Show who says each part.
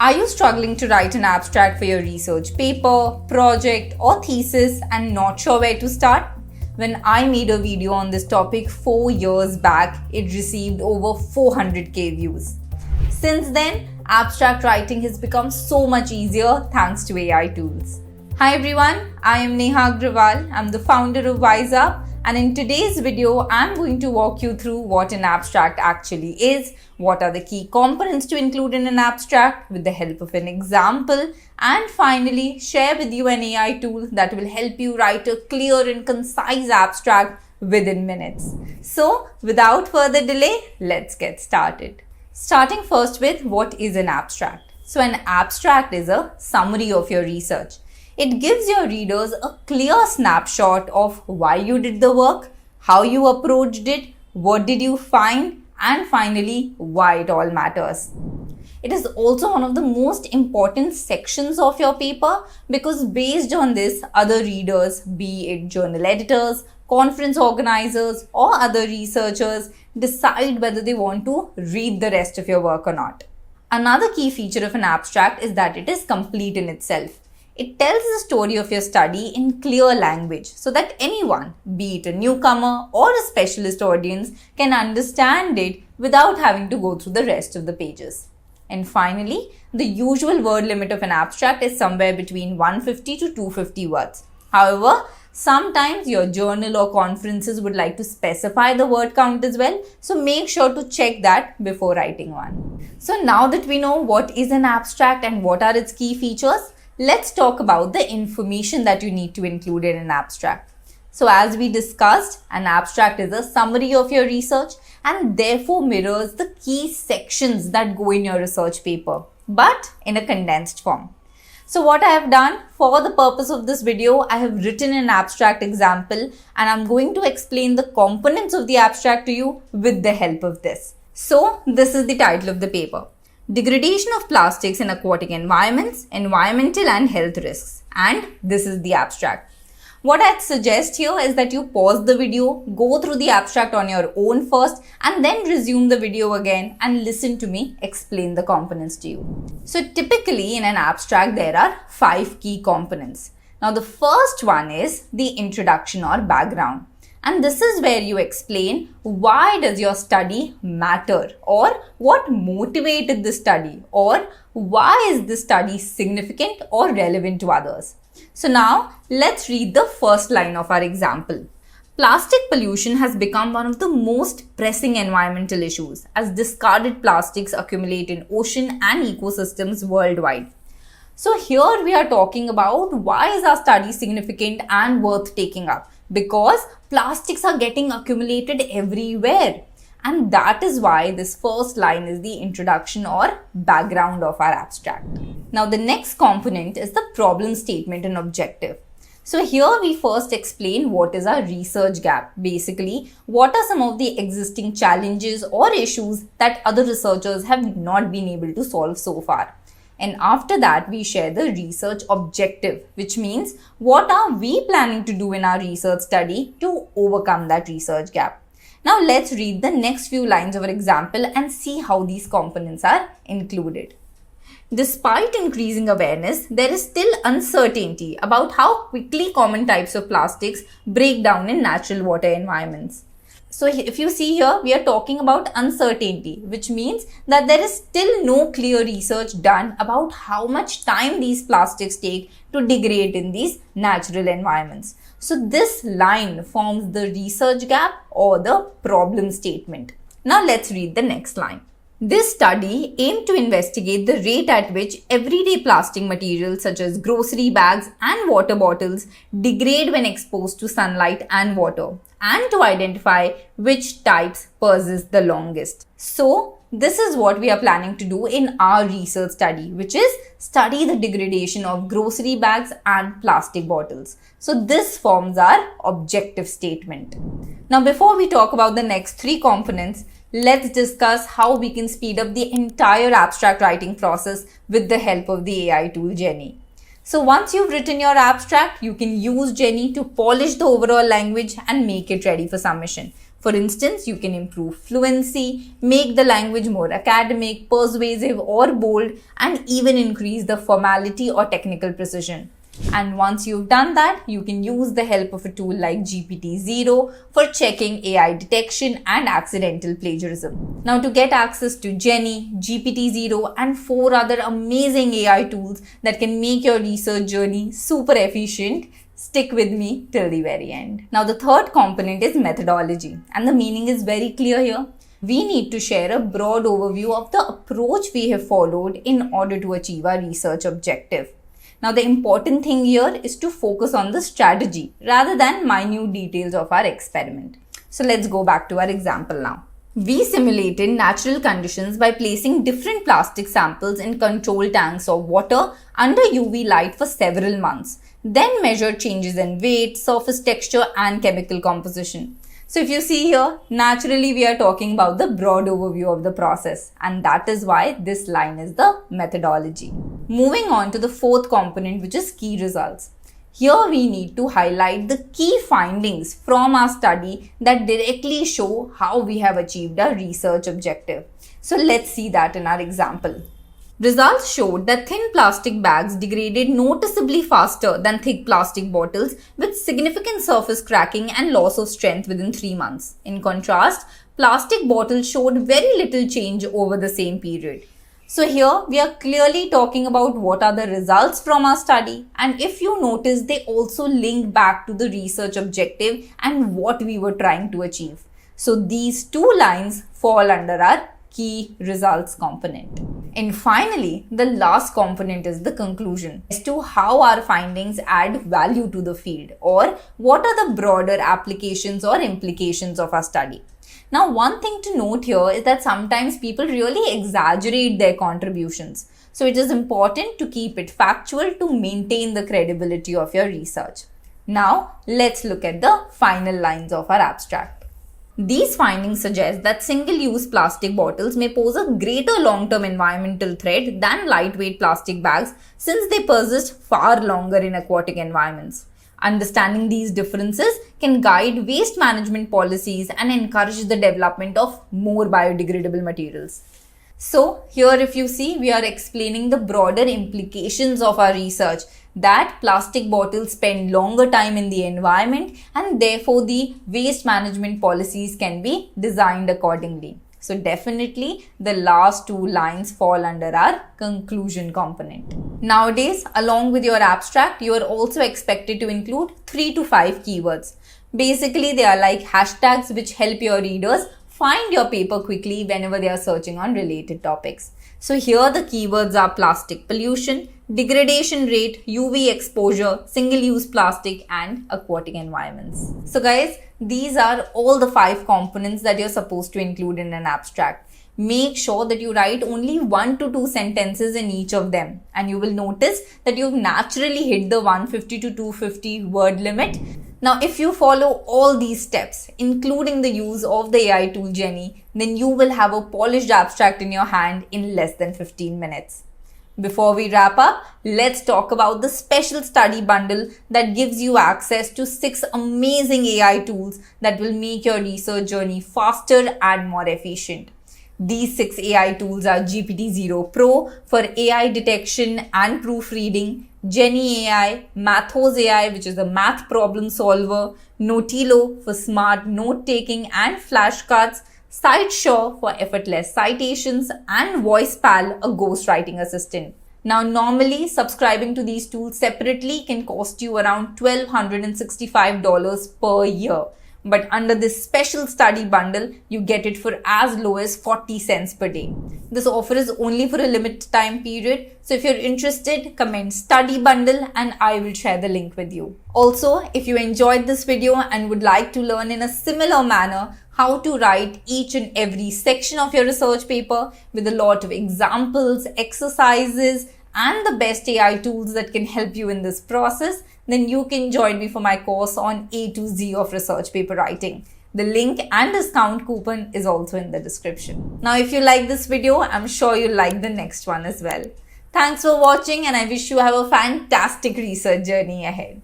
Speaker 1: Are you struggling to write an abstract for your research paper, project, or thesis and not sure where to start? When I made a video on this topic 4 years back, it received over 400k views. Since then, abstract writing has become so much easier thanks to AI tools. Hi everyone, I am Neha Agrawal. I'm the founder of WiseUp, and in today's video, I'm going to walk you through what an abstract actually is, what are the key components to include in an abstract with the help of an example, and finally share with you an AI tool that will help you write a clear and concise abstract within minutes. So without further delay, let's get started. Starting first with what is an abstract. So an abstract is a summary of your research. It gives your readers a clear snapshot of why you did the work, how you approached it, what did you find, and finally, why it all matters. It is also one of the most important sections of your paper because based on this, other readers, be it journal editors, conference organizers, or other researchers, decide whether they want to read the rest of your work or not. Another key feature of an abstract is that it is complete in itself. It tells the story of your study in clear language so that anyone, be it a newcomer or a specialist audience, can understand it without having to go through the rest of the pages. And finally, the usual word limit of an abstract is somewhere between 150 to 250 words. However, sometimes your journal or conferences would like to specify the word count as well, so make sure to check that before writing one. So now that we know what is an abstract and what are its key features, let's talk about the information that you need to include in an abstract. So as we discussed, an abstract is a summary of your research and therefore mirrors the key sections that go in your research paper, but in a condensed form. So what I have done for the purpose of this video, I have written an abstract example and I'm going to explain the components of the abstract to you with the help of this. So this is the title of the paper. Degradation of plastics in aquatic environments, environmental and health risks. And this is the abstract. What I'd suggest here is that you pause the video, go through the abstract on your own first, and then resume the video again and listen to me explain the components to you. So typically in an abstract, there are 5 key components. Now the first one is the introduction or background. And this is where you explain why does your study matter, or what motivated the study, or why is this study significant or relevant to others. So now let's read the first line of our example. Plastic pollution has become one of the most pressing environmental issues as discarded plastics accumulate in ocean and ecosystems worldwide. So here we are talking about why is our study significant and worth taking up. Because plastics are getting accumulated everywhere. And that is why this first line is the introduction or background of our abstract. Now the next component is the problem statement and objective. So here we first explain what is our research gap. Basically, what are some of the existing challenges or issues that other researchers have not been able to solve so far. And after that, we share the research objective, which means what are we planning to do in our research study to overcome that research gap. Now let's read the next few lines of our example and see how these components are included. Despite increasing awareness, there is still uncertainty about how quickly common types of plastics break down in natural water environments. So if you see here, we are talking about uncertainty, which means that there is still no clear research done about how much time these plastics take to degrade in these natural environments. So this line forms the research gap or the problem statement. Now let's read the next line. This study aimed to investigate the rate at which everyday plastic materials such as grocery bags and water bottles degrade when exposed to sunlight and water, and to identify which types persist the longest. So this is what we are planning to do in our research study, which is study the degradation of grocery bags and plastic bottles. So this forms our objective statement. Now before we talk about the next 3 components, let's discuss how we can speed up the entire abstract writing process with the help of the AI tool Jenny. So once you've written your abstract, you can use Jenny to polish the overall language and make it ready for submission. For instance, you can improve fluency, make the language more academic, persuasive, or bold, and even increase the formality or technical precision. And once you've done that, you can use the help of a tool like GPT-0 for checking AI detection and accidental plagiarism. Now, to get access to Jenny, GPT-0, and 4 other amazing AI tools that can make your research journey super efficient, stick with me till the very end. Now, the third component is methodology, and the meaning is very clear here. We need to share a broad overview of the approach we have followed in order to achieve our research objective. Now, the important thing here is to focus on the strategy rather than minute details of our experiment. So let's go back to our example now. We simulated natural conditions by placing different plastic samples in control tanks of water under UV light for several months, then measured changes in weight, surface texture, and chemical composition. So if you see here, naturally we are talking about the broad overview of the process, and that is why this line is the methodology. Moving on to the fourth component, which is key results. Here we need to highlight the key findings from our study that directly show how we have achieved our research objective. So let's see that in our example. Results showed that thin plastic bags degraded noticeably faster than thick plastic bottles, with significant surface cracking and loss of strength within 3 months. In contrast, plastic bottles showed very little change over the same period. So here we are clearly talking about what are the results from our study, and if you notice, they also link back to the research objective and what we were trying to achieve. So these two lines fall under our key results component. And finally, the last component is the conclusion as to how our findings add value to the field, or what are the broader applications or implications of our study. Now, one thing to note here is that sometimes people really exaggerate their contributions. So it is important to keep it factual to maintain the credibility of your research. Now, let's look at the final lines of our abstract. These findings suggest that single-use plastic bottles may pose a greater long-term environmental threat than lightweight plastic bags, since they persist far longer in aquatic environments. Understanding these differences can guide waste management policies and encourage the development of more biodegradable materials. So here, if you see, we are explaining the broader implications of our research, that plastic bottles spend longer time in the environment and therefore the waste management policies can be designed accordingly. So definitely the last two lines fall under our conclusion component. Nowadays, along with your abstract, you are also expected to include 3 to 5 keywords. Basically, they are like hashtags which help your readers find your paper quickly whenever they are searching on related topics. So here the keywords are plastic pollution, degradation rate, UV exposure, single-use plastic, and aquatic environments. So guys, these are all the 5 components that you're supposed to include in an abstract. Make sure that you write only 1 to 2 sentences in each of them, and you will notice that you've naturally hit the 150 to 250 word limit. Now, if you follow all these steps, including the use of the AI tool Jenny, then you will have a polished abstract in your hand in less than 15 minutes. Before we wrap up, let's talk about the special study bundle that gives you access to 6 amazing AI tools that will make your research journey faster and more efficient. These 6 AI tools are GPT-0 Pro for AI detection and proofreading, Jenny AI, Mathos AI, which is a math problem solver, Notilo for smart note-taking and flashcards, CiteSure for effortless citations, and VoicePal, a ghostwriting assistant. Now, normally subscribing to these tools separately can cost you around $1,265 per year. But under this special study bundle, you get it for as low as 40 cents per day. This offer is only for a limited time period. So if you're interested, comment study bundle and I will share the link with you. Also, if you enjoyed this video and would like to learn in a similar manner how to write each and every section of your research paper with a lot of examples, exercises, and the best AI tools that can help you in this process, then you can join me for my course on A to Z of research paper writing. The link and discount coupon is also in the description. Now, if you like this video, I'm sure you'll like the next one as well. Thanks for watching, and I wish you have a fantastic research journey ahead.